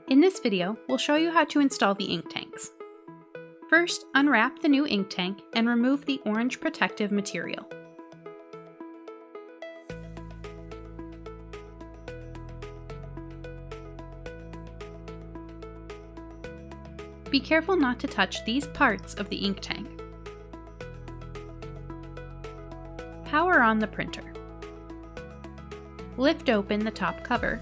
In this video, we'll show you how to install the ink tanks. First, unwrap the new ink tank and remove the orange protective material. Be careful not to touch these parts of the ink tank. Power on the printer. Lift open the top cover.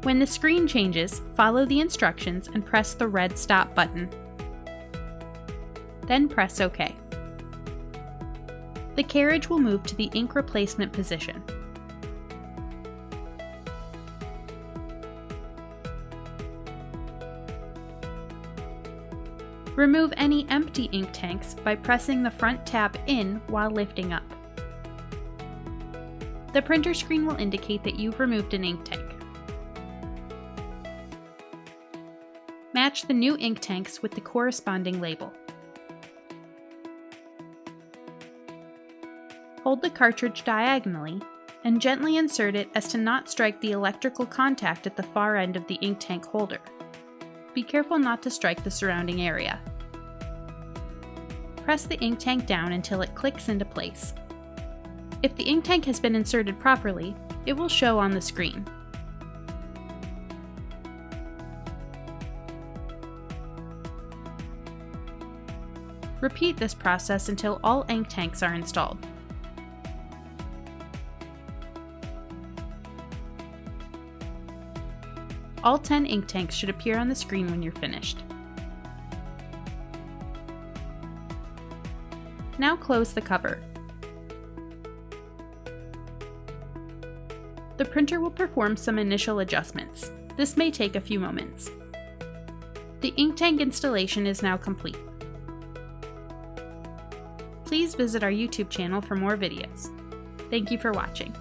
When the screen changes, follow the instructions and press the red stop button. Then press OK. The carriage will move to the ink replacement position. Remove any empty ink tanks by pressing the front tab in while lifting up. The printer screen will indicate that you've removed an ink tank. Match the new ink tanks with the corresponding label. Hold the cartridge diagonally and gently insert it as to not strike the electrical contact at the far end of the ink tank holder. Be careful not to strike the surrounding area. Press the ink tank down until it clicks into place. If the ink tank has been inserted properly, it will show on the screen. Repeat this process until all ink tanks are installed. All 10 ink tanks should appear on the screen when you're finished. Now close the cover. The printer will perform some initial adjustments. This may take a few moments. The ink tank installation is now complete. Please visit our YouTube channel for more videos. Thank you for watching.